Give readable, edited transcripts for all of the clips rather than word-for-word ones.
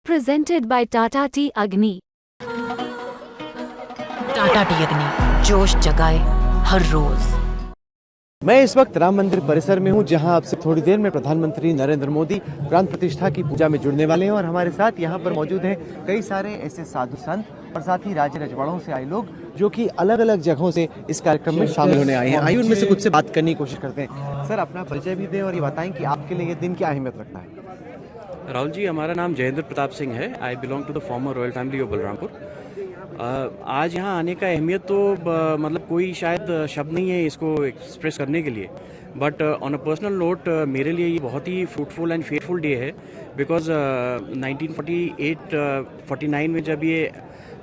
Presented by Tata Tea Agni. Tata T अग्नि जोश जगाए हर रोज। मैं इस वक्त राम मंदिर परिसर में हूं, जहां अब से थोड़ी देर में प्रधानमंत्री नरेंद्र मोदी प्राण प्रतिष्ठा की पूजा में जुड़ने वाले हैं। और हमारे साथ यहां पर मौजूद हैं कई सारे ऐसे साधु संत और साथ ही राज्य रजवाड़ों से आए लोग जो कि अलग अलग जगहों से इस कार्यक्रम में शामिल होने आए हैं। आइए उनमें से कुछ से बात करने की कोशिश करते हैं। सर, अपना परिचय भी दें और ये बताएं कि आपके लिए ये दिन क्या अहमियत रखता है। राहुल जी, हमारा नाम जयेंद्र प्रताप सिंह है। I belong to the former royal family of Balrampur. आज यहाँ आने का अहमियत तो मतलब कोई शायद शब्द नहीं है इसको एक्सप्रेस करने के लिए, but on a personal note मेरे लिए ये बहुत ही फ्रूटफुल एंड फेयरफुल डे है। बिकॉज 1948-49 में जब ये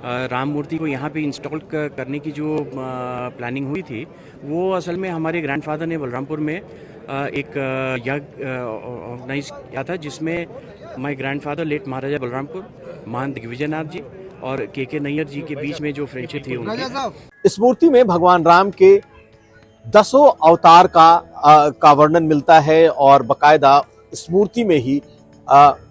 राम मूर्ति को यहाँ पे इंस्टॉल करने की जो प्लानिंग हुई थी, वो असल में हमारे ग्रैंडफादर ने बलरामपुर में एक यज्ञ ऑर्गेनाइज किया था, जिसमें माय ग्रैंडफादर लेट महाराजा बलरामपुर, महंत दिग्विजयनाथ जी और के नैयर जी के बीच में जो फ्रेंडशिप थी उनकी। इस मूर्ति में भगवान राम के 10 अवतार का वर्णन मिलता है और बकायदा इस मूर्ति में ही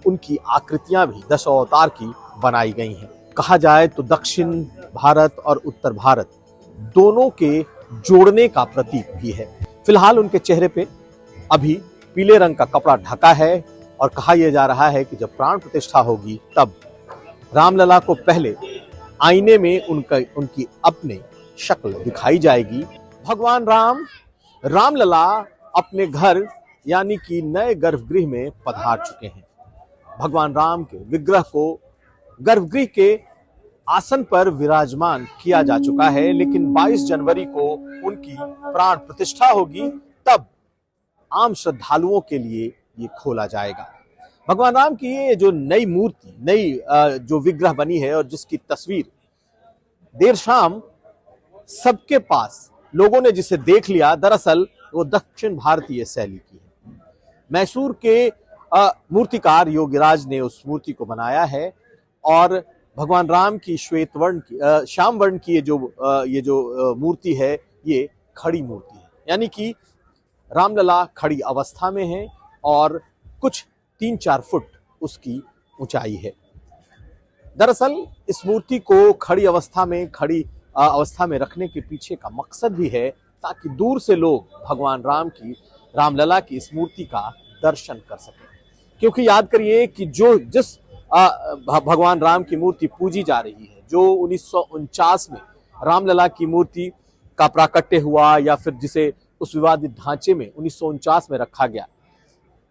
उनकी आकृतियां भी 10 अवतार की बनाई गई हैं। कहा जाए तो दक्षिण भारत और उत्तर भारत दोनों के जोड़ने का प्रतीक भी है। फिलहाल उनके चेहरे पे अभी पीले रंग का कपड़ा ढका है और कहा यह जा रहा है कि जब प्राण प्रतिष्ठा होगी तब रामलला को पहले आईने में उनकी अपनी शक्ल दिखाई जाएगी। भगवान रामलला अपने घर यानी कि नए गर्भगृह में पधार चुके हैं। भगवान राम के विग्रह को गर्भगृह के आसन पर विराजमान किया जा चुका है, लेकिन 22 जनवरी को उनकी प्राण प्रतिष्ठा होगी, तब आम श्रद्धालुओं के लिए ये खोला जाएगा। भगवान राम की ये जो नई मूर्ति, नई जो विग्रह बनी है और जिसकी तस्वीर देर शाम सबके पास लोगों ने जिसे देख लिया, दरअसल वो दक्षिण भारतीय शैली की है। मैसूर के मूर्तिकार योगीराज ने उस मूर्ति को बनाया है और भगवान राम की श्वेत वर्ण की श्याम वर्ण की ये जो मूर्ति है, ये खड़ी मूर्ति है, यानी कि रामलला खड़ी अवस्था में है और कुछ 3-4 फुट उसकी ऊंचाई है। दरअसल इस मूर्ति को खड़ी अवस्था में रखने के पीछे का मकसद भी है ताकि दूर से लोग भगवान रामलला की इस मूर्ति का दर्शन कर सकें। क्योंकि याद करिए कि जिस भगवान राम की मूर्ति पूजी जा रही है, जो 1949 में रामलला की मूर्ति का प्राकट्य हुआ, या फिर जिसे उस विवादित ढांचे में 1949 में रखा गया,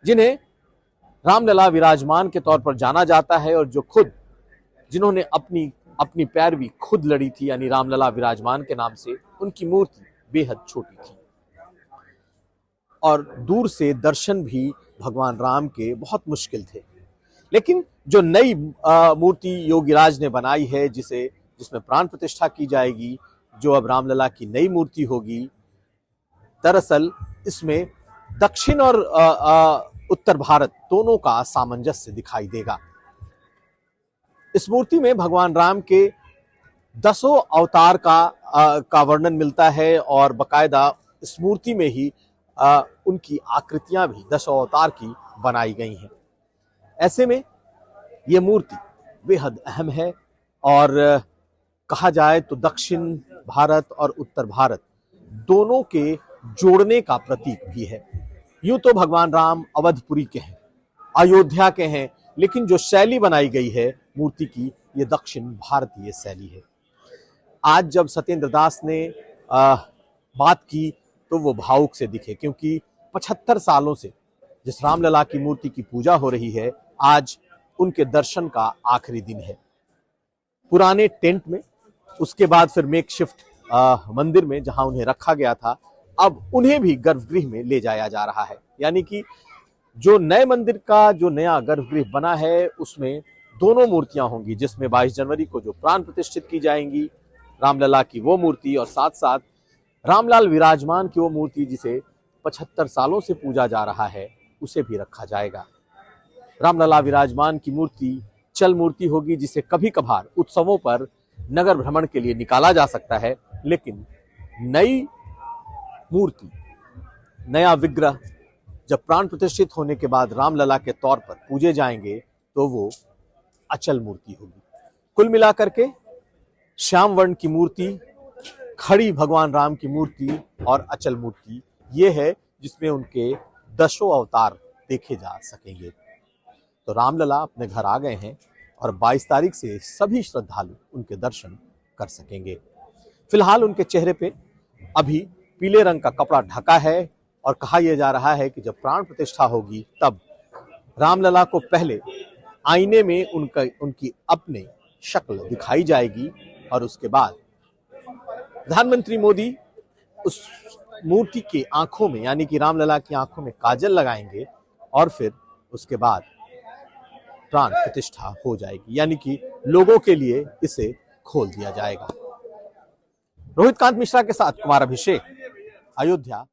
जिन्हें रामलला विराजमान के तौर पर जाना जाता है और जिन्होंने अपनी पैरवी खुद लड़ी थी, यानी रामलला विराजमान के नाम से, उनकी मूर्ति बेहद छोटी थी और दूर से दर्शन भी भगवान राम के बहुत मुश्किल थे। लेकिन जो नई मूर्ति योगीराज ने बनाई है, जिसमें प्राण प्रतिष्ठा की जाएगी, जो अब रामलला की नई मूर्ति होगी, दरअसल इसमें दक्षिण और उत्तर भारत दोनों का सामंजस्य दिखाई देगा। इस मूर्ति में भगवान राम के 10 अवतार का वर्णन मिलता है और बकायदा इस मूर्ति में ही उनकी आकृतियां भी 10 अवतार की बनाई गई हैं। ऐसे में ये मूर्ति बेहद अहम है और कहा जाए तो दक्षिण भारत और उत्तर भारत दोनों के जोड़ने का प्रतीक भी है। यूं तो भगवान राम अवधपुरी के हैं, अयोध्या के हैं, लेकिन जो शैली बनाई गई है मूर्ति की, ये दक्षिण भारतीय शैली है। आज जब सत्येंद्र दास ने बात की तो वो भावुक से दिखे, क्योंकि 75 सालों से जिस रामलला की मूर्ति की पूजा हो रही है, आज उनके दर्शन का आखिरी दिन है। पुराने टेंट में, उसके बाद फिर मेकशिफ्ट मंदिर में जहां उन्हें रखा गया था, अब उन्हें भी गर्भगृह में ले जाया जा रहा है। यानी कि जो नए मंदिर का जो नया गर्भगृह बना है, उसमें दोनों मूर्तियां होंगी, जिसमें 22 जनवरी को जो प्राण प्रतिष्ठित की जाएंगी रामलला की वो मूर्ति, और साथ साथ रामलाल विराजमान की वो मूर्ति जिसे 75 सालों से पूजा जा रहा है, उसे भी रखा जाएगा। रामलला विराजमान की मूर्ति चल मूर्ति होगी, जिसे कभी कभार उत्सवों पर नगर भ्रमण के लिए निकाला जा सकता है, लेकिन नई मूर्ति, नया विग्रह जब प्राण प्रतिष्ठित होने के बाद रामलला के तौर पर पूजे जाएंगे तो वो अचल मूर्ति होगी। कुल मिलाकर के श्याम वर्ण की मूर्ति, खड़ी भगवान राम की मूर्ति और अचल मूर्ति ये है जिसमें उनके दशों अवतार देखे जा सकेंगे। तो रामलला अपने घर आ गए हैं और 22 तारीख से सभी श्रद्धालु उनके दर्शन कर सकेंगे। फिलहाल उनके चेहरे पे अभी पीले रंग का कपड़ा ढका है और कहा यह जा रहा है कि जब प्राण प्रतिष्ठा होगी तब रामलला को पहले आईने में उनकी अपनी शक्ल दिखाई जाएगी और उसके बाद प्रधानमंत्री मोदी उस मूर्ति की आंखों में यानी कि रामलला की आंखों में काजल लगाएंगे और फिर उसके बाद प्राण प्रतिष्ठा हो जाएगी, यानी कि लोगों के लिए इसे खोल दिया जाएगा। रोहित कांत मिश्रा के साथ कुमार अभिषेक, अयोध्या।